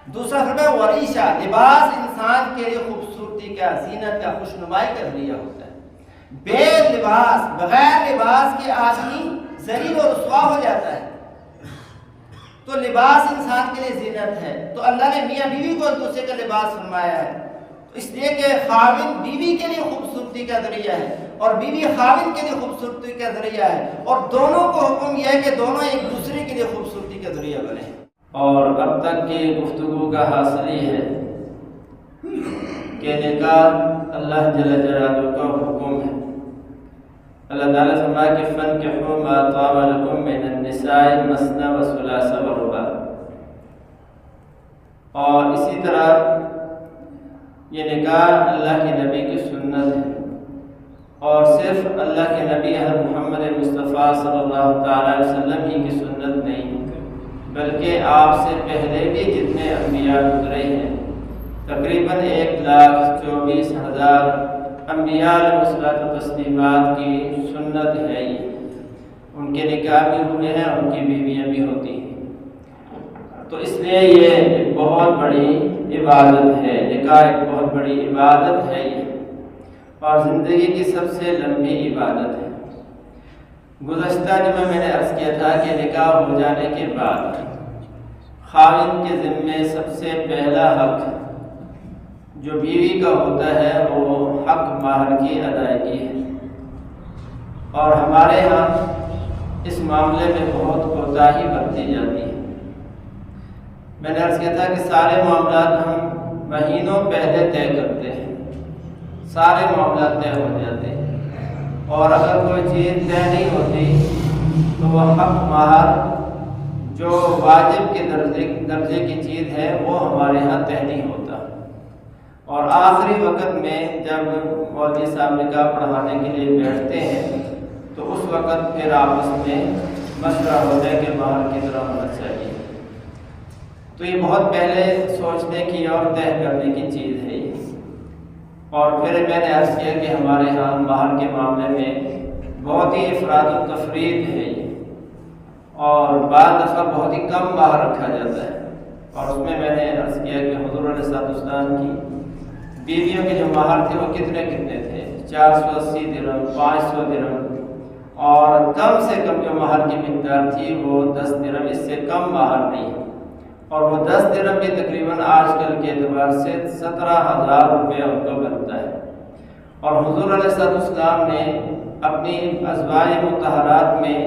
دوسرا فرمایا وریشہ، لباس انسان کے لیے خوبصورتی کا، زینت کا، خوشنمائی کا ذریعہ ہوتا ہے۔ بے لباس، بغیر لباس کے آدمی ذلیل و رسوا ہو جاتا ہے۔ تو لباس انسان کے لیے زینت ہے، تو اللہ نے میاں بیوی کو ایک دوسرے کا لباس فرمایا ہے، تو اس لیے کہ خاوند بیوی کے لیے خوبصورتی کا ذریعہ ہے اور بیوی خاوند کے لیے خوبصورتی کا ذریعہ ہے، اور دونوں کو حکم یہ ہے کہ دونوں ایک دوسرے کے لیے خوبصورتی کا ذریعہ بنے۔ اور اب تک کی گفتگو کا حاصل یہ ہے کہ نکاح اللہ جل جلالہ کا حکم ہے۔ اللہ تعالیٰ فرمایا کہ فَانكِحُوا مَا طَابَ لَكُم مِّنَ النِّسَاءِ مَثْنَىٰ وَثُلَاثَ وَرُبَاعَ، اور اسی طرح یہ نکاح اللہ کے نبی کی سنت ہے، اور صرف اللہ کے نبی حضرت محمد مصطفیٰ صلی اللہ تعالیٰ علیہ وسلم ہی کی سنت نہیں، بلکہ آپ سے پہلے بھی جتنے انبیاء گزرے ہیں، تقریباً 1,24,000 انبیاء علیہ الصلوۃ والتسلیمات کی سنت ہے یہ۔ ان کے نکاح بھی ہوئے ہیں، ان کی بیویاں بھی ہوتی ہیں، تو اس لیے یہ ایک بہت بڑی عبادت ہے، نکاح ایک بہت بڑی عبادت ہے یہ، اور زندگی کی سب سے لمبی عبادت ہے۔ گزشتہ جمعہ میں نے عرض کیا تھا کہ نکاح ہو جانے کے بعد خاوند کے ذمے سب سے پہلا حق جو بیوی کا ہوتا ہے وہ حق مہر کی ادائیگی ہے، اور ہمارے ہاں اس معاملے میں بہت کوتاہی برتی جاتی ہے۔ میں نے عرض کیا تھا کہ سارے معاملات ہم مہینوں پہلے طے کرتے ہیں، سارے معاملات طے ہو جاتے ہیں، اور اگر کوئی چیز طے نہیں ہوتی تو وہ حق مہر جو واجب کے درجے کی چیز ہے وہ ہمارے ہاں طے نہیں ہوتا، اور آخری وقت میں جب مولوی صاحب نکاح پڑھانے کے لیے بیٹھتے ہیں تو اس وقت پھر آپس میں مشورہ ہوتا ہے کہ مہر کی طرح ہونا چاہیے۔ تو یہ بہت پہلے سوچنے کی اور طے کرنے کی چیز ہے یہ، اور پھر میں نے عرض کیا کہ ہمارے ہاں مہر کے معاملے میں بہت ہی افراد و تفرید ہے یہ، اور بعض دفعہ بہت ہی کم مہر رکھا جاتا ہے، اور اس میں نے عرض کیا کہ حضور علیہ السلام کی بیویوں کے جو مہر تھے وہ کتنے تھے، 480 درہم، 500 درہم، اور کم سے کم جو مہر کی مقدار تھی وہ 10 درہم، اس سے کم مہر نہیں، اور وہ 10 درہم بھی تقریباً آج کل کے اعتبار سے 17,000 روپے ان کو بنتا ہے۔ اور حضور علیہ السلام نے اپنی ازواج مطہرات میں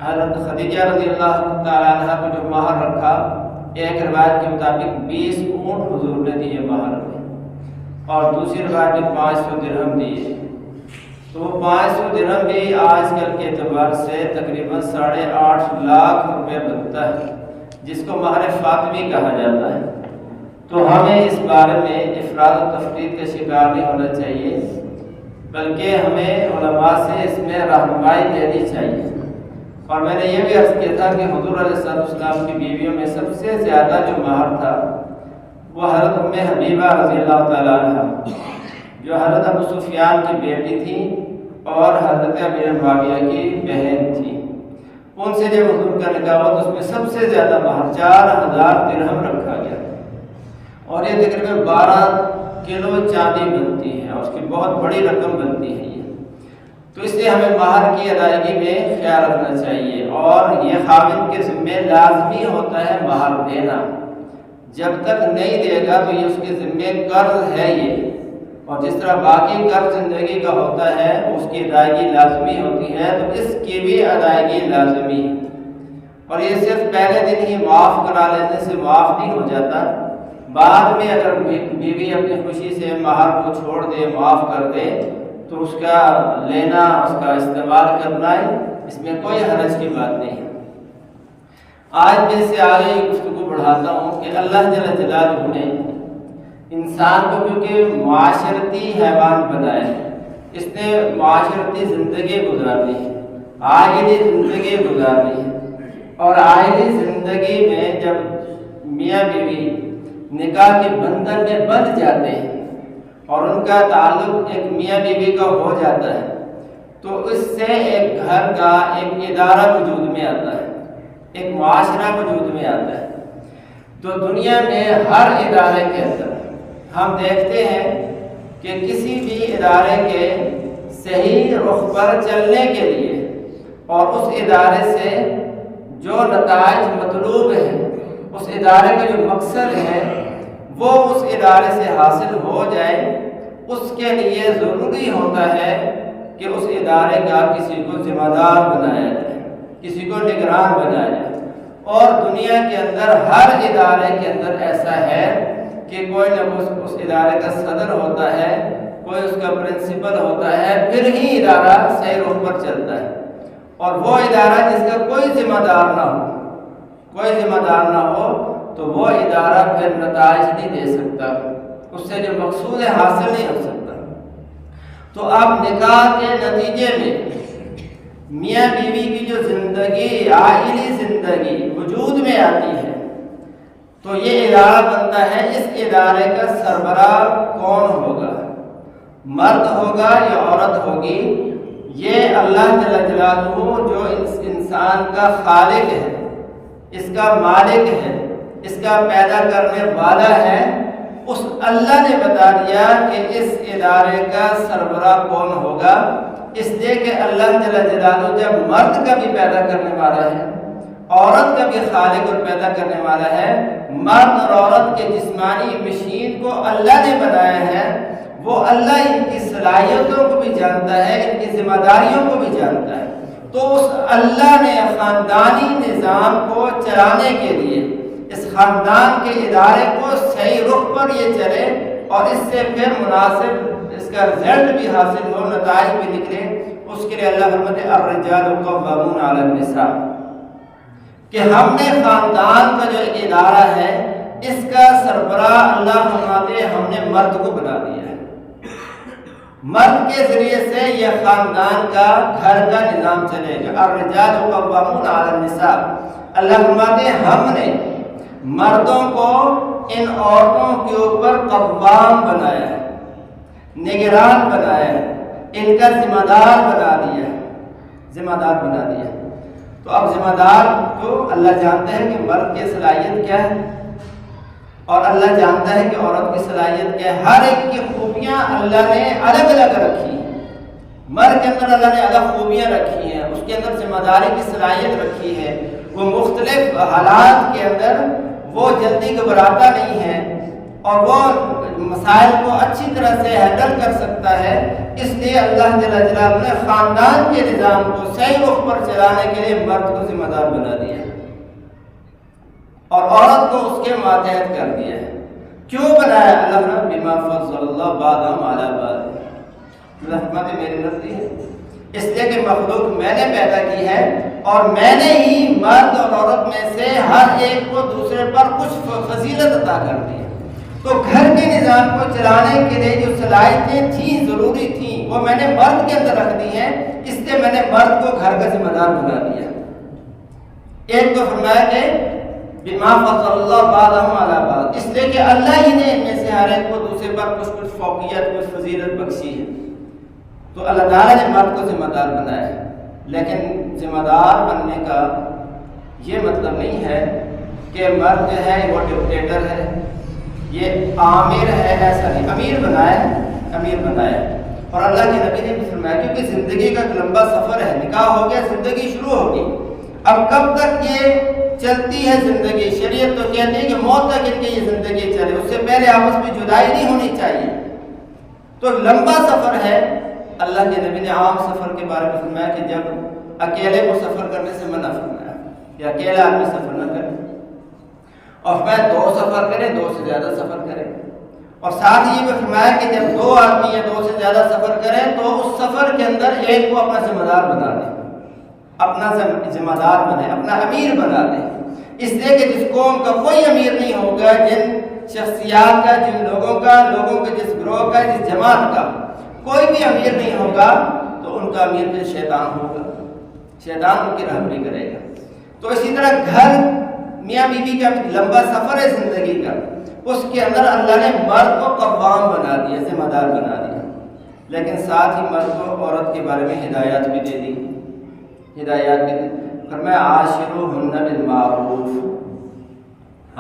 حضرت خدیجہ رضی اللہ تعالیٰ عنہ کو جو مہر رکھا، ایک روایت کے مطابق 20 اونٹ حضور نے دیے مہر میں، اور دوسری روایت میں 500 درہم دیے، تو وہ 500 درہم بھی آج کل کے اعتبار سے تقریباً 8.5 لاکھ روپے بنتا ہے، جس کو مہر فاطمی کہا جاتا ہے۔ تو ہمیں اس بارے میں افراد و تفرید کا شکار نہیں ہونا چاہیے، بلکہ ہمیں علماء سے اس میں رہنمائی لینی چاہیے۔ اور میں نے یہ بھی عرض کیا تھا کہ حضور علیہ السلام کی بیویوں میں سب سے زیادہ جو مہر تھا وہ حضرت ام حبیبہ رضی اللہ تعالیٰ عنہ، جو حضرت ابو سفیان کی بیٹی تھی اور حضرت امیر معاویہ کی بہن تھی۔ ان سے جب حضور کا نکاح ہوا تو اس میں سب سے زیادہ مہر 4,000 درہم رکھا گیا، اور یہ تقریباً 12 کلو چاندی بنتی ہے، اور اس کی بہت بڑی رقم بنتی ہے یہ۔ تو اس لیے ہمیں مہر کی ادائیگی میں خیال رکھنا چاہیے، اور یہ خاوند کے ذمے لازمی ہوتا ہے مہر دینا، جب تک نہیں دے گا تو یہ اس کے ذمے قرض ہے یہ، اور جس طرح باقی قرض زندگی کا ہوتا ہے اس کی ادائیگی لازمی ہوتی ہے، تو اس کی بھی ادائیگی لازمی ہے، اور یہ صرف پہلے دن ہی معاف کرا لینے سے معاف نہیں ہو جاتا، بعد میں اگر بیوی اپنی خوشی سے مہر کو چھوڑ دے، معاف کر دے، تو اس کا لینا، اس کا استعمال کرنا ہے، اس میں کوئی حرج کی بات نہیں ہے۔ آج میں سے آگے گفتگو بڑھاتا ہوں کہ اللہ جل جلالہ نے انسان کو کیونکہ معاشرتی حیوان بنایا ہے، اس نے معاشرتی زندگی گزارنی ہے، آئلی زندگی گزارنی ہے، اور آئلی زندگی میں جب میاں بیوی نکاح کے بندھن میں بندھ جاتے ہیں اور ان کا تعلق ایک میاں بیوی کا ہو جاتا ہے، تو اس سے ایک گھر کا ایک ادارہ وجود میں آتا ہے، ایک معاشرہ وجود میں آتا ہے۔ تو دنیا میں ہر ادارے کے اندر ہم دیکھتے ہیں کہ کسی بھی ادارے کے صحیح رخ پر چلنے کے لیے اور اس ادارے سے جو نتائج مطلوب ہیں، اس ادارے کا جو مقصد ہے وہ اس ادارے سے حاصل ہو جائے، اس کے لیے ضروری ہوتا ہے کہ اس ادارے کا کسی کو ذمہ دار بنایا جائے، کسی کو نگران بنایا جائے۔ اور دنیا کے اندر ہر ادارے کے اندر ایسا ہے کہ کوئی نہ کوئی اس ادارے کا صدر ہوتا ہے، کوئی اس کا پرنسپل ہوتا ہے، پھر ہی ادارہ صحیح رخ پر چلتا ہے۔ اور وہ ادارہ جس کا کوئی ذمہ دار نہ ہو، کوئی ذمہ دار نہ ہو، تو وہ ادارہ پھر نتائج نہیں دے سکتا، اس سے جو مقصود ہے حاصل نہیں ہو سکتا۔ تو اب نکاح کے نتیجے میں میاں بیوی کی جو زندگی، عائلی زندگی وجود میں آتی ہے، تو یہ ادارہ بنتا ہے، اس ادارے کا سربراہ کون ہوگا، مرد ہوگا یا عورت ہوگی؟ یہ اللہ جل جلالہ جو اس انسان کا خالق ہے، اس کا مالک ہے، اس کا پیدا کرنے والا ہے، اس اللہ نے بتا دیا کہ اس ادارے کا سربراہ کون ہوگا، اس لیے کہ اللہ جل جلالہ جب مرد کا بھی پیدا کرنے والا ہے، عورت کا بھی خالق اور پیدا کرنے والا ہے، مرد اور عورت کے جسمانی مشین کو اللہ نے بنایا ہے، وہ اللہ ان کی صلاحیتوں کو بھی جانتا ہے، ان کی ذمہ داریوں کو بھی جانتا ہے۔ تو اس اللہ نے خاندانی نظام کو چلانے کے لیے اس خاندان کے ادارے کو صحیح رخ پر یہ چلے اور اس سے پھر مناسب اس کا رزلٹ بھی حاصل ہو، نتائج بھی نکلے، اس کے لیے اللہ فرماتے ہیں الرجال قوامون علی النساء، کہ ہم نے خاندان کا جو ادارہ ہے اس کا سربراہ اللہ فرماتے ہیں ہم نے مرد کو بنا دیا ہے۔ مرد کے ذریعے سے یہ خاندان کا گھر کا نظام چلے گا۔ الرجال قوامون علی النساء، اللہ فرماتے ہیں ہم نے مردوں کو ان عورتوں کے اوپر قوام بنایا ہے، نگران بنایا ہے، ان کا ذمہ دار بنا دیا ہے، ذمہ دار بنا دیا ہے۔ تو اب ذمہ دار تو اللہ جانتا ہے کہ مرد کی صلاحیت کیا ہے اور اللہ جانتا ہے کہ عورت کی صلاحیت کیا ہے۔ ہر ایک کی خوبیاں اللہ نے الگ الگ رکھی ہیں۔ مرد کے اندر اللہ نے الگ خوبیاں رکھی ہیں، اس کے اندر ذمہ داری کی صلاحیت رکھی ہے، وہ مختلف حالات کے اندر وہ جلدی گھبراتا نہیں ہے اور وہ مسائل کو اچھی طرح سے ہینڈل کر سکتا ہے۔ اس لیے اللہ جل جلالہ نے خاندان کے نظام کو صحیح رخ پر چلانے کے لیے مرد کو ذمہ دار بنا دیا ہے اور عورت کو اس کے ماتحت کر دیا ہے۔ کیوں بنایا اللہ نے؟ بما فضل اللہ بعضهم علی بعض، رحمت میری مرضی ہے، اس لیے کہ مخلوق میں نے پیدا کی ہے اور میں نے ہی مرد اور عورت میں سے ہر ایک کو دوسرے پر کچھ فضیلت عطا کر دی ہے۔ تو گھر کے نظام کو چلانے کے لیے جو صلاحیتیں تھیں، ضروری تھیں، وہ میں نے مرد کے اندر رکھ دی ہیں، اس لیے میں نے مرد کو گھر کا ذمہ دار بنا دیا۔ ایک تو فرمایا کہ بما فضل اللہ بعضهم علی بعض، اس لیے کہ اللہ ہی نے ان میں سے ہر ایک کو دوسرے پر کچھ فوقیت، کچھ فضیلت بخشی ہے۔ تو اللہ تعالیٰ نے مرد کو ذمہ دار بنایا ہے، لیکن ذمہ دار بننے کا یہ مطلب نہیں ہے کہ مرد جو ہے وہ ڈکٹیٹر ہے، یہ عامر ہے، ایسا نہیں۔ امیر بنایا، امیر بنایا۔ اور اللہ کے نبی نے بھی فرمایا کیونکہ زندگی کا لمبا سفر ہے، نکاح ہو گیا، زندگی شروع ہوگی، اب کب تک یہ چلتی ہے زندگی؟ شریعت تو کہتی ہے کہ موت تک ان کی یہ زندگی چلے، اس سے پہلے آپس میں جدائی نہیں ہونی چاہیے۔ تو لمبا سفر ہے۔ اللہ کے نبی نے عام سفر کے بارے میں فرمایا کہ جب اکیلے کو سفر کرنے سے منع فرمایا کہ اکیلا آدمی سفر نہ کرے، اور میں 2 سفر کرے، 2 سے زیادہ سفر کرے، اور ساتھ یہ بھی فرمایا کہ جب 2 آدمی یا 2 سے زیادہ سفر کریں تو اس سفر کے اندر ایک کو اپنا ذمہ دار بنا دیں، اپنا ذمہ دار بنے، اپنا امیر بنا دیں۔ اس لیے کہ جس قوم کا کوئی امیر نہیں ہوگا، جن شخصیات کا، جن لوگوں کے جس گروہ کا، جس جماعت کا کوئی بھی امیر نہیں ہوگا، تو ان کا امیر پھر شیطان ہوگا، شیطان ان کی رہبری کرے گا۔ تو اسی طرح گھر میاں بیوی کا لمبا سفر ہے زندگی کا، اس کے اندر اللہ نے مرد کو قوام بنا دیا، ذمہ دار بنا دیا، لیکن ساتھ ہی مرد کو عورت کے بارے میں ہدایات بھی دے دی، ہدایات بھی دی۔ فرمایا عاشروہن بالمعروف،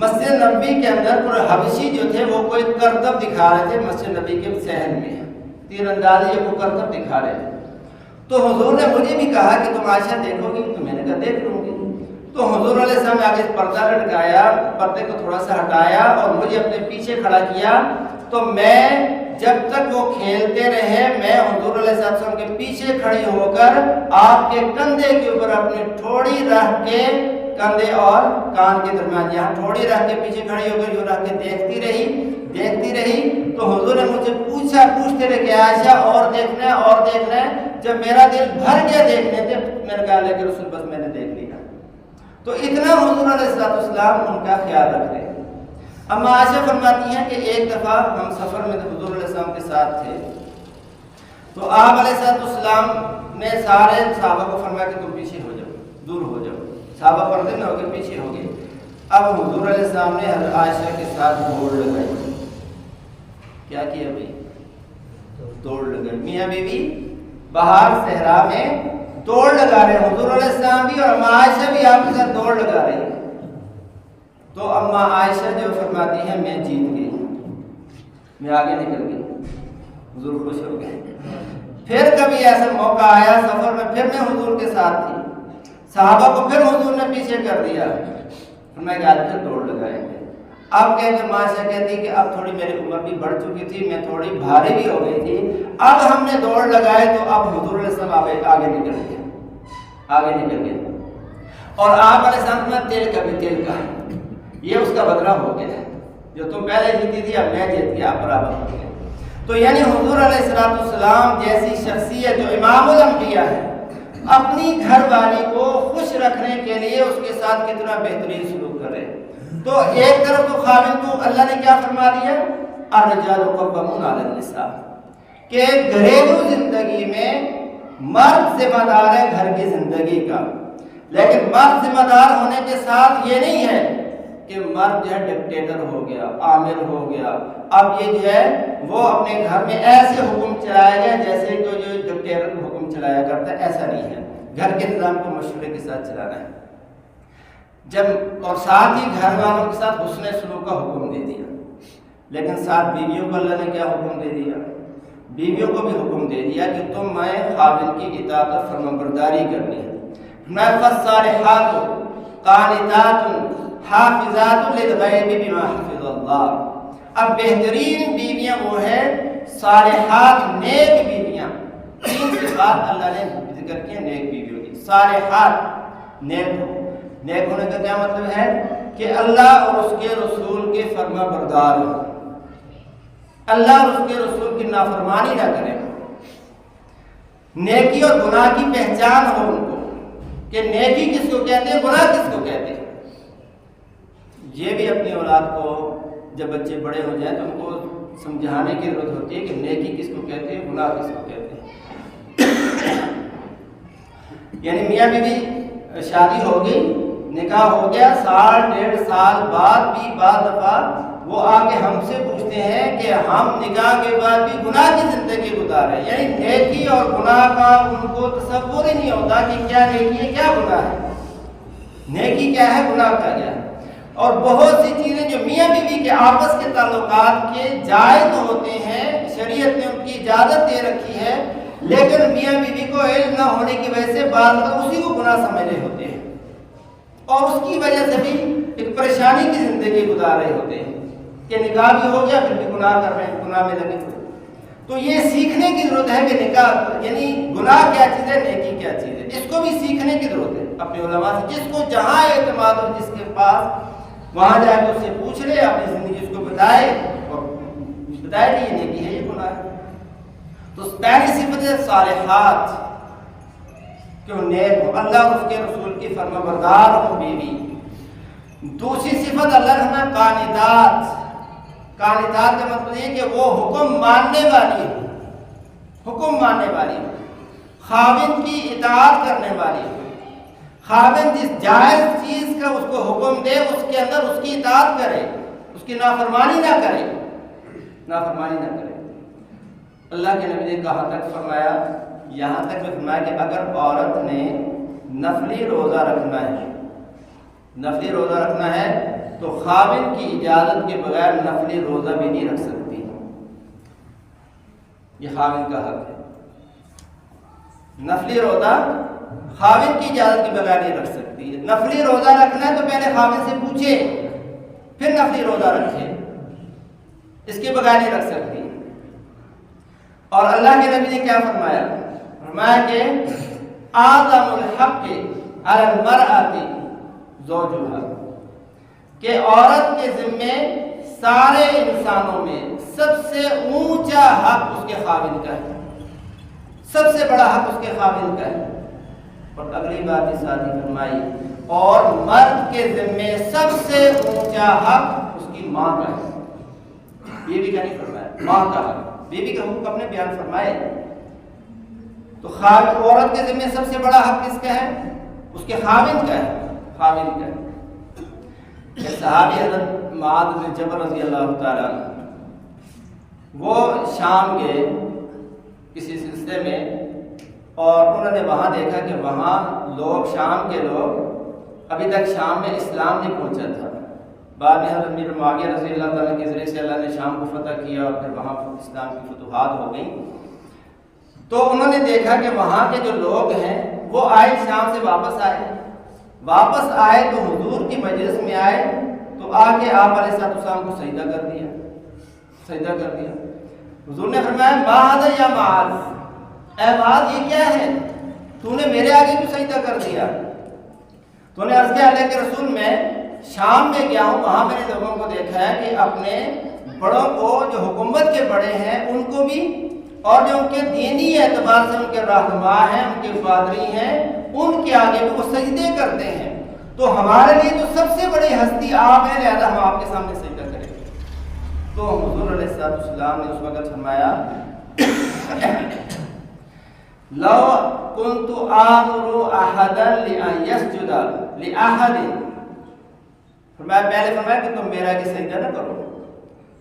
مسجد نبوی کے اندر پورے حبشی جو تھے وہ کوئی کرتب دکھا رہے تھے مسجد نبوی کے صحن میں، تیر اندازی کو کرتب دکھا رہے تھے۔ تو حضور نے مجھے بھی کہا کہ تم عائشہ دیکھو گی؟ تو میں نے کہا دیکھ لوں گی۔ تو حضور علیہ السلام نے آگے پردہ لٹکایا، پردے کو تھوڑا سا ہٹایا اور مجھے اپنے پیچھے کھڑا کیا، تو میں جب تک وہ کھیلتے رہے میں حضور علیہ السلام کے پیچھے کھڑی ہو کر آپ کے کندھے کے اوپر اپنی ٹھوڑی رکھ کے، کندھے اور کان کے درمیان یہاں ٹھوڑی رکھ کے پیچھے کھڑی ہو کر یوں رکھ کے دیکھتی رہی۔ تو حضور نے مجھ سے پوچھتے رہے کہ عائشہ اور دیکھنا ہے اور دیکھنا ہے؟ جب میرا دل بھر گیا دیکھنے سے میں نے کہا اللہ کے رسول بس میں نے دیکھ لیا۔ تو اتنا حضور علیہ السلام ان کا خیال رکھ رہے ہیں۔ اما عائشہ فرماتی ہیں کہ ایک دفعہ ہم سفر میں حضور علیہ السلام کے ساتھ تھے، تو آپ علیہ السلام نے سارے صحابہ کو فرمایا کہ تم پیچھے ہو جاؤ، دور ہو جاؤ۔ صحابہ پردے میں ہو کے پیچھے ہو گئے۔ اب حضور علیہ السلام نے حضرت عائشہ کے ساتھ دوڑ لگائی۔ کیا کیا بھائی؟ دوڑ لگائی۔ میاں بیوی باہر صحرا میں دوڑ لگا رہے ہیں، حضور علیہ السلام بھی اور اما عائشہ بھی آپ کے ساتھ دوڑ لگا رہی ہیں۔ تو اما عائشہ جو فرماتی ہیں میں جیت گئی، میں آگے نکل گئی، حضور خوش ہو گئے۔ پھر کبھی ایسا موقع آیا سفر میں، پھر میں حضور کے ساتھ تھی، صحابہ کو پھر حضور نے پیچھے کر دیا، میں آج پھر دوڑ لگائیں گے۔ اب کہتے ماشا کہتی کہ اب تھوڑی میری عمر بھی بڑھ چکی تھی، میں تھوڑی بھاری بھی ہو گئی تھی، اب ہم نے دوڑ لگائے تو اب حضور علیہ السلام آگے نکل گئے اور آپ علیہ السلام میں تیل کا بھی تیل کا یہ اس کا بدلہ ہو گیا، جو تم پہلے جیتی تھی اب میں جیت گیا، آپ برابر ہو گئے۔ تو یعنی حضور علیہ السلام جیسی شخصیت جو امام الانبیاء ہے، اپنی گھر والی کو خوش رکھنے کے لیے اس کے ساتھ کتنا بہترین سلوک کرے۔ تو ایک طرف تو خاوند کو اللہ نے کیا فرما دیا، الرجال قوامون علی النساء، کہ گھریلو زندگی میں مرد ذمہ دار ہے گھر کی زندگی کا، لیکن مرد ذمہ دار ہونے کے ساتھ یہ نہیں ہے کہ مرد جو ہے ڈکٹیٹر ہو گیا، آمر ہو گیا، اب یہ جو ہے وہ اپنے گھر میں ایسے حکم چلایا گیا جیسے کہ جو ڈکٹیٹر حکم چلایا کرتا ہے، ایسا نہیں ہے۔ گھر کے نظام کو مشورے کے ساتھ چلانا ہے، اور ساتھ ہی گھر والوں کے ساتھ حسن سلوک کا حکم دے دیا، لیکن ساتھ بیویوں کو اللہ نے کیا حکم دے دیا؟ بیویوں کو بھی حکم دے دیا کہ تم میں خاوند کی اطاعت اور فرمانبرداری کرنی ہے۔ میں فالصالحات قانتات حافظات للغیب بما حفظ اللہ۔ اب بہترین بیویاں وہ ہیں صالحات، نیک بیویاں۔ تین صفات اللہ نے ذکر کی نیک بیویوں کی۔ صالحات، نیک ہونے کا کیا مطلب ہے کہ اللہ اور اس کے رسول کے فرما بردار ہو، اللہ اور اس کے رسول کی نافرمانی نہ کرے، نیکی اور گناہ کی پہچان ہو ان کو کہ نیکی کس کو کہتے ہیں، گناہ کس کو کہتے ہیں۔ یہ بھی اپنی اولاد کو جب بچے بڑے ہو جائیں تو ان کو سمجھانے کی ضرورت ہوتی ہے کہ نیکی کس کو کہتے ہیں، گناہ کس کو کہتے ہیں۔ یعنی میاں بیوی شادی ہو گئی، نکاح ہو گیا، سال ڈیڑھ سال بعد بھی بعض دفعہ وہ آ کے ہم سے پوچھتے ہیں کہ ہم نکاح کے بعد بھی گناہ کی زندگی گزارے، یعنی نیکی اور گناہ کا ان کو تصور ہی نہیں ہوتا کہ کیا نیکی ہے کیا گناہ ہے، نیکی کیا ہے گناہ کا کیا ہے۔ اور بہت سی چیزیں جو میاں بیوی کے آپس کے تعلقات کے جائز ہوتے ہیں، شریعت نے ان کی اجازت دے رکھی ہے، لیکن میاں بیوی کو علم نہ ہونے کی وجہ سے بعض اسی کو گناہ سمجھ رہے ہوتے ہیں اور اس کی وجہ سے بھی ایک پریشانی کی زندگی گزار رہے ہوتے ہیں کہ نکاح بھی ہو گیا پھر بھی گناہ کر رہے ہیں، گناہ میں لگے ہوئے۔ تو یہ سیکھنے کی ضرورت ہے کہ نکاح یعنی گناہ کیا چیز ہے، نیکی کیا چیز ہے، اس کو بھی سیکھنے کی ضرورت ہے اپنے علماء سے۔ جس کو جہاں اعتماد ہو، جس کے پاس، وہاں جا کے اس سے پوچھ لے، اپنی زندگی اس کو بتائے اور بتائے کہ یہ نیکی ہے یہ گناہ ہے۔ تو پہلی صفت ہے صالحات، کہ وہ نیک ہو، اللہ اور اس کے رسول کی فرما بردار ہو بیوی۔ دوسری صفت اللہ نے قانتات، قانتات کا مطلب یہ کہ وہ حکم ماننے والی ہو، حکم ماننے والی ہو، خاوند کی اطاعت کرنے والی ہو۔ خاوند جس جائز چیز کا اس کو حکم دے اس کے اندر اس کی اطاعت کرے، اس کی نافرمانی نہ کرے، نافرمانی نہ کرے۔ اللہ کے نبی نے کہاں تک فرمایا، یہاں تک میں فرمایا کہ اگر عورت نے نفلی روزہ رکھنا ہے، نفلی روزہ رکھنا ہے تو خاوند کی اجازت کے بغیر نفلی روزہ بھی نہیں رکھ سکتی. یہ خاوند کا حق ہے. نفلی روزہ خاوند کی اجازت کے بغیر نہیں رکھ سکتی. نفلی روزہ رکھنا ہے تو پہلے خاوند سے پوچھے پھر نفلی روزہ رکھے، اس کے بغیر نہیں رکھ سکتی. اور اللہ کے نبی نے کیا فرمایا؟ فرمایا کہ اعظم الحق علی المرأة زوجها، کہ عورت کے ذمے سارے انسانوں میں سب سے اونچا حق اس کے خاوند کا ہے، سب سے بڑا حق اس کے خاوند کا ہے. اور اگلی بات اس ساتھ ہی فرمائی اور مرد کے ذمے سب سے اونچا حق اس کی ماں کا ہے. بیوی کا نہیں فرمایا، ماں کا حق. بیوی کا حقوق اپنے بیان فرمائے. تو عورت کے ذمہ سب سے بڑا حق کس کا ہے؟ اس کے خاوند کا ہے. خاوند کا ہے. صحابی حضرت معاذ بن جبل رضی اللہ تعالیٰ وہ شام گئے کسی سلسلے میں، اور انہوں نے وہاں دیکھا کہ وہاں لوگ، شام کے لوگ ابھی تک شام میں اسلام نہیں پہنچا تھا. بعد میں حضرت امیر معاویہ رضی اللہ تعالیٰ کے ذریعے سے اللہ نے شام کو فتح کیا اور پھر وہاں اسلام کی فتوحات ہو گئیں. تو انہوں نے دیکھا کہ وہاں کے جو لوگ ہیں وہ آئے، شام سے واپس آئے تو حضور کی مجلس میں آئے تو آ کے آپ علیہ السلام کو سجدہ کر دیا. حضور نے فرمایا ما ھذا یا معاذ، اے معاذ یہ کیا ہے، تو نے میرے آگے کیوں سجدہ کر دیا؟ تو نے عرض کیا اللہ کے رسول میں شام میں گیا ہوں، وہاں میں نے لوگوں کو دیکھا ہے کہ اپنے بڑوں کو، جو حکومت کے بڑے ہیں ان کو بھی، اور جو ان کے دینی اعتبار سے ان کے رہنما ہیں، ان کے پادری ہیں، ان کے آگے بھی وہ سجدے کرتے ہیں. تو ہمارے لیے تو سب سے بڑی ہستی آپ ہیں، لہذا ہم آپ کے سامنے سجدہ کریں. تو حضور علیہ السلام نے اس وقت فرمایا لو كنت آمر احدا لأن يسجد لأحد، فرمایا پہلے فرمایا کہ تم میرا کہ سجدہ نہ کرو،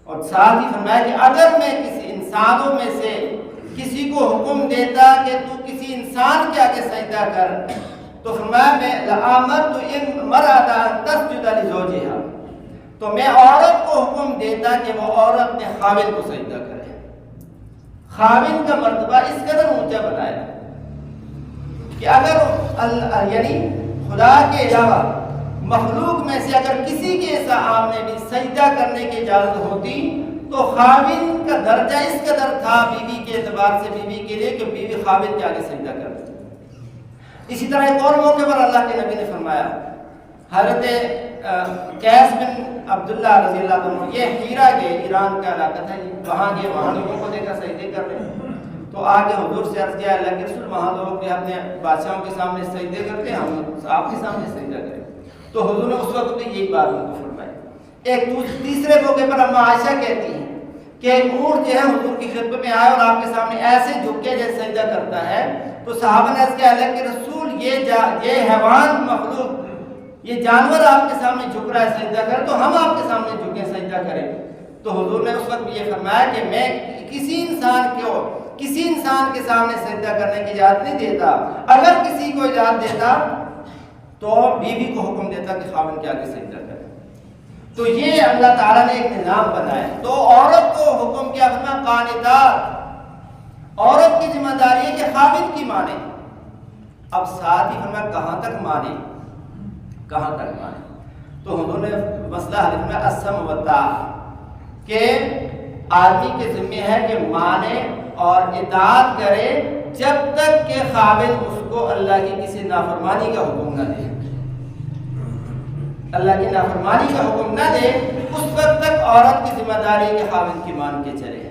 اور ساتھ ہی فرمایا کہ اگر میں کسی انسانوں میں سے کسی کو حکم دیتا کہ تو کسی انسان کے آگے سجدہ کر، تو فرمایا میں لآمرت امرأة ان تسجد لزوجها، تو میں عورت کو حکم دیتا کہ وہ عورت اپنے خاوند کو سجدہ کرے. خاوند کا مرتبہ اس قدر اونچا بنایا کہ اگر یعنی خدا کے علاوہ مخلوق میں سے اگر کسی کے ایسا آمنے بھی سجدہ کرنے کی اجازت ہوتی تو خاوند کا درجہ اس قدر تھا بیوی کے اعتبار سے، بیوی کے لیے کہ بیوی خاوند کے آگے سجدہ کرتی. اسی طرح ایک اور موقع پر اللہ کے نبی نے فرمایا، حضرت قیس بن عبداللہ رضی اللہ عنہ، یہ ہیرا کے ایران کا علاقہ تھا، وہاں گئے، وہاں لوگوں کو دیکھا سجدے کر رہے ہیں. تو آگے حضور سے عرض کیا اللہ کے رسول وہاں لوگ اپنے بادشاہوں کے سامنے سجدے کرتے ہیں، ہم آپ کے سامنے سجدہ کریں. تو حضور نے اس وقت یہی بات ان کو فرمائی. ایک تیسرے موقع پر اما عائشہ کہتی ہیں کہ ایک اونٹ جو ہے حضور کی خدمت میں آیا اور آپ کے سامنے ایسے جھک کے جیسے سجدہ کرتا ہے. تو صحابہ نے عرض کیا اللہ کے رسول یہ حیوان مخلوق، یہ جانور آپ کے سامنے جھک رہا ہے سجدہ کرے تو ہم آپ کے سامنے جھکیں سجدہ کریں. تو حضور نے اس وقت یہ فرمایا کہ میں کسی انسان کے سامنے سجدہ کرنے کی اجازت نہیں دیتا. اگر کسی کو اجازت دیتا تو بیوی کو حکم دیتا کہ خاوند کے آگے سجدہ کرے. تو یہ اللہ تعالیٰ نے ایک نظام بنایا. تو عورت کو حکم کیا فرمایا قانتات، عورت کی ذمہ داری ہے کہ خاوند کی مانے. اب ساتھ ہی فرمایا کہاں تک مانے. تو حضور نے مسئلہ حل فرمایا السمع والطاعہ، کہ آدمی کے ذمہ ہے کہ مانے اور اطاعت کرے جب تک کہ خاوند اس کو اللہ کی کسی نافرمانی کا حکم نہ دے. اللہ کی نافرمانی کا حکم نہ دے اس وقت تک عورت کی ذمہ داری ہے کہ خاوند کی مان کے چلے.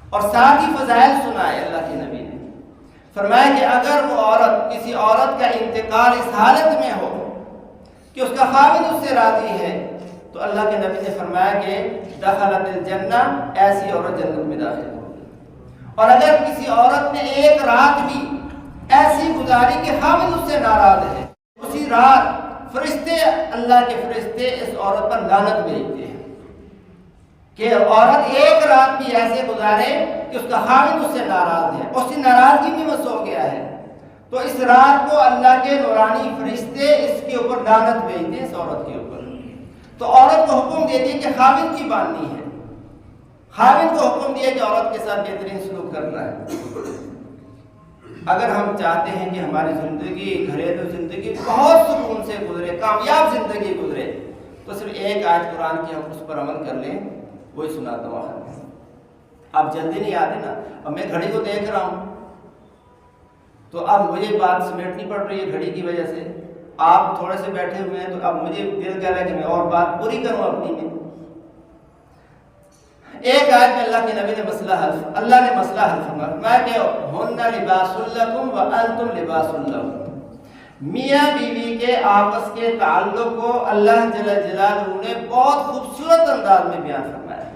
اور ساتھ ہی فضائل سنائے اللہ کے نبی نے. فرمایا کہ اگر وہ عورت، کسی عورت کا انتقال اس حالت میں ہو کہ اس کا خاوند اس سے راضی ہے تو اللہ کے نبی نے فرمایا کہ دخلت الجنہ، ایسی عورت جنت میں داخل ہوگی. اور اگر کسی عورت نے ایک رات بھی ایسی گزاری کہ خاوند اس سے ناراض ہے، اسی رات فرشتے، اللہ کے فرشتے اس عورت پر لعنت بھیجتے ہیں کہ عورت ایک رات بھی ایسے گزارے کہ اس کا خاوند اس سے ناراض ہے، اس کی ناراضگی میں وہ سو گیا ہے. تو اس رات کو اللہ کے نورانی فرشتے اس کے اوپر لعنت بھیجتے ہیں اس عورت کے اوپر. تو عورت کو حکم دے دیا کہ خاوند کی باندھنی ہے. خاوند کو حکم دیا کہ عورت کے ساتھ بہترین سلوک کرنا ہے. اگر ہم چاہتے ہیں کہ ہماری زندگی گھریلو زندگی بہت سکون سے گزرے، کامیاب زندگی گزرے، تو صرف ایک آیت قرآن کی ہم اس پر عمل کر لیں. وہی سناتا ہوں آخر میں. اب جلدی نہیں آتے نا. اب میں گھڑی کو دیکھ رہا ہوں تو اب مجھے بات سمیٹنی پڑ رہی ہے گھڑی کی وجہ سے. آپ تھوڑے سے بیٹھے ہوئے ہیں تو اب مجھے دل کر رہا ہے کہ میں اور بات پوری کروں اپنی میں. ایک آیت میں اللہ کے نبی نے مسئلہ حل فرمایا کہ ہن لباس لکم وانتم لباس لہم. میاں بیوی کے آپس کے تعلق کو اللہ جل جلالہ نے بہت خوبصورت انداز میں بیان فرمایا.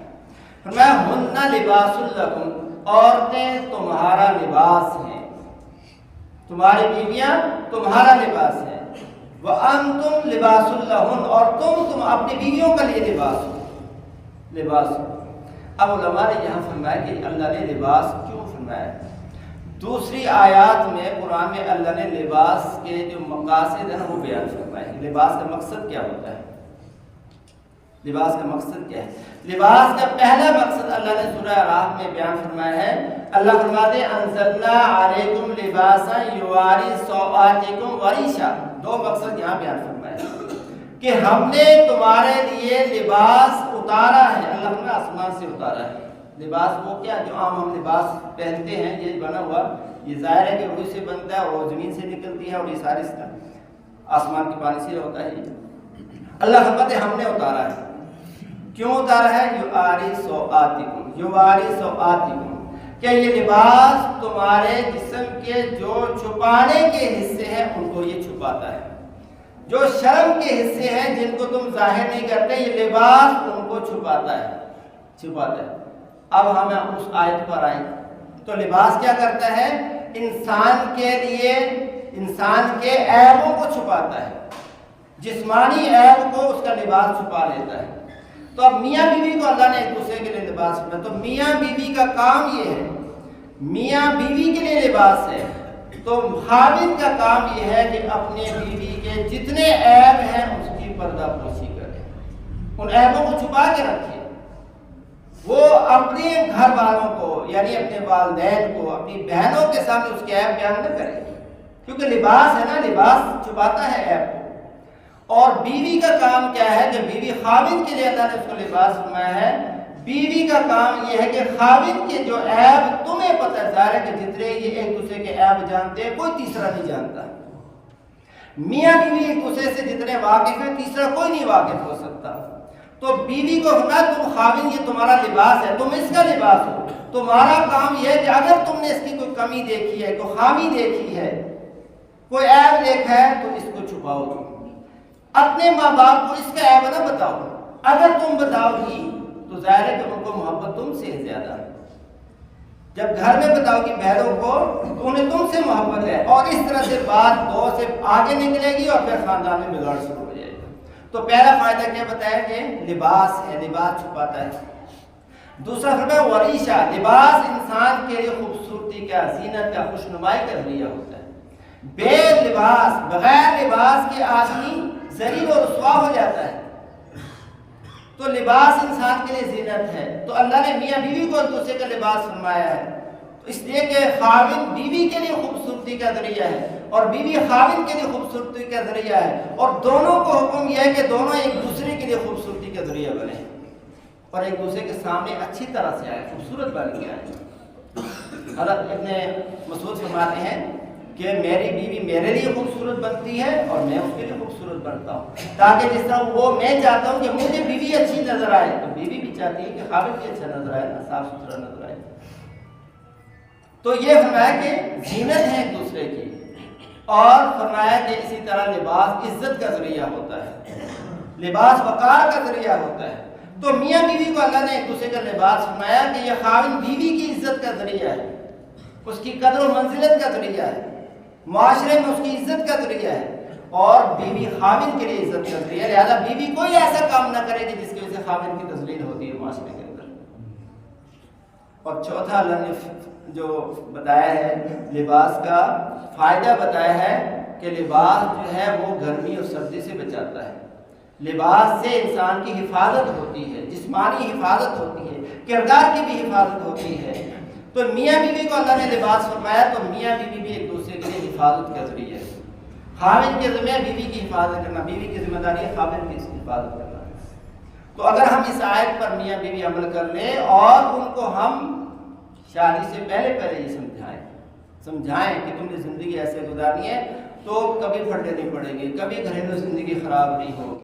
فرمایا ہن لباس لکم، عورتیں تمہارا لباس ہیں، تمہاری بیویاں تمہارا لباس ہیں. وانتم لباس لہن، اور تم اپنی بیویوں کے لیے لباس ہو. اب علماء نے یہاں فرمایا کہ اللہ نے لباس کیوں فرمایا. دوسری آیات میں قرآن میں اللہ نے لباس کے جو مقاصد ہیں وہ بیان فرمائے. لباس کا مقصد کیا ہوتا ہے؟ لباس کا مقصد کیا ہے؟ لباس کا پہلا مقصد اللہ نے سورہ اعراف میں بیان فرمایا ہے. اللہ فرماتے ہیں انزلنا علیکم لباسا یواری سوآتکم وریشا. دو مقصد یہاں بیان فرمایا کہ ہم نے تمہارے لیے لباس اتارا ہے. اللہ نے آسمان سے اتارا ہے. لباس وہ کیا جو عام ہم لباس پہنتے ہیں، یہ بنا ہوا، یہ ظاہر ہے کہ روح سے بنتا ہے اور زمین سے نکلتی ہے اور یہ سارے آسمان کے پانی سے ہوتا ہے. اللہ فرماتے ہیں ہم نے اتارا ہے. کیوں اتارا ہے؟ یواری سوآتکم، کہ یہ لباس تمہارے جسم کے جو چھپانے کے حصے ہیں ان کو یہ چھپاتا ہے. جو شرم کے حصے ہیں جن کو تم ظاہر نہیں کرتے، یہ لباس ان کو چھپاتا ہے. اب ہم اس آیت پر آئیں تو لباس کیا کرتا ہے؟ انسان کے لیے انسان کے عیبوں کو چھپاتا ہے. جسمانی عیب کو اس کا لباس چھپا لیتا ہے. تو اب میاں بیوی کو اللہ نے ایک دوسرے کے لیے لباس بنا. تو میاں بیوی کا کام یہ ہے، میاں بیوی کے لیے لباس ہے. تو خاوند کا کام یہ ہے کہ اپنے بیوی کے جتنے عیب ہیں اس کی پردہ پوشی کرے، ان عیبوں کو چھپا کے رکھے. وہ اپنے گھر والوں کو یعنی اپنے والدین کو، اپنی بہنوں کے سامنے اس کے عیب بیان نہ کرے، کیونکہ لباس ہے نا، لباس چھپاتا ہے عیب کو. اور بیوی کا کام کیا ہے کہ بیوی خاوند کے لیے اللہ نے اس کو لباس فرمایا ہے. بیوی کا کام یہ ہے کہ خاوند کے جو عیب تمہیں پتہ ہے، ظاہر ہے کہ جتنے یہ ایک دوسرے کے عیب جانتے ہیں کوئی تیسرا نہیں جانتا. میاں بیوی ایک دوسرے سے جتنے واقف ہیں تیسرا کوئی نہیں واقف ہو سکتا. تو بیوی کو فرمایا تم خاوند یہ تمہارا لباس ہے، تم اس کا لباس ہو. تمہارا کام یہ ہے کہ اگر تم نے اس کی کوئی کمی دیکھی ہے، کوئی خامی دیکھی ہے، کوئی عیب دیکھا ہے تو اس کو چھپاؤ. تم اپنے ماں باپ کو اس کا عیب نہ بتاؤ. اگر تم بتاؤ گی تو ظاہر ہے کہ ان کو محبت تم سے زیادہ ہے. جب گھر میں بتاؤ گی بہنوں کو تو انہیں تم سے محبت ہے، اور اس طرح سے بات دو سے آگے نکلے گی اور پھر خاندان میں بگاڑ شروع ہو جائے گا. تو پہلا فائدہ کیا بتایا کہ لباس ہے، لباس چھپاتا ہے. دوسرا فرمایا وریشا، لباس انسان کے لیے خوبصورتی کا، زینت کا، خوشنمائی کا ذریعہ ہوتا ہے. بے لباس، بغیر لباس کے آدمی ذلیل و رسوا ہو جاتا ہے. تو لباس انسان کے لیے زینت ہے. تو اللہ نے میاں بیوی کو ایک دوسرے کا لباس فرمایا ہے، تو اس لیے کہ خاوند بیوی کے لیے خوبصورتی کا ذریعہ ہے اور بیوی خاوند کے لیے خوبصورتی کا ذریعہ ہے. اور دونوں کو حکم یہ ہے کہ دونوں ایک دوسرے کے لیے خوبصورتی کا ذریعہ بنے اور ایک دوسرے کے سامنے اچھی طرح سے آئے، خوبصورت بن کے آئے. حضرت ابن مسعود فرماتے ہیں کہ میری بیوی میرے لیے خوبصورت بنتی ہے اور میں اس کے لیے خوبصورت بنتا ہوں، تاکہ جس طرح وہ میں چاہتا ہوں کہ مجھے بیوی اچھی نظر آئے تو بیوی بھی چاہتی ہے کہ خاوند بھی اچھا نظر آئے، صاف ستھرا نظر آئے. تو یہ فرمایا کہ زینت ہے ایک دوسرے کی. اور فرمایا کہ اسی طرح لباس عزت کا ذریعہ ہوتا ہے، لباس وقار کا ذریعہ ہوتا ہے. تو میاں بیوی کو اللہ نے ایک دوسرے کا لباس فرمایا کہ یہ خاوند بیوی کی عزت کا ذریعہ ہے، اس کی قدر و منزلت کا ذریعہ ہے، معاشرے میں اس کی عزت کا ذریعہ ہے، اور بیوی خاوند کے لیے عزت کا ذریعہ ہے. لہذا بیوی کوئی ایسا کام نہ کرے کہ جس کی وجہ سے خاوند کی تذلیل ہوتی ہے معاشرے کے اندر. اور چوتھا اللہ نے جو بتایا ہے لباس کا فائدہ بتایا ہے کہ لباس جو ہے وہ گرمی اور سردی سے بچاتا ہے. لباس سے انسان کی حفاظت ہوتی ہے، جسمانی حفاظت ہوتی ہے، کردار کی بھی حفاظت ہوتی ہے. تو میاں بیوی کو اللہ نے لباس فرمایا تو میاں بیوی بھی ایک دوسرے کے لیے حفاظت کا ذریعہ ہے. خاوند کے ذمہ بیوی کی حفاظت کرنا، بیوی کی ذمہ داری ہے خاوند کی حفاظت کرنا. تو اگر ہم اس آیت پر میاں بیوی عمل کر لیں اور ان کو ہم شادی سے پہلے یہ سمجھائیں کہ تم نے زندگی ایسے گزارنی ہے تو کبھی پھٹے نہیں پڑیں گے، کبھی گھریلو زندگی خراب نہیں ہوگی.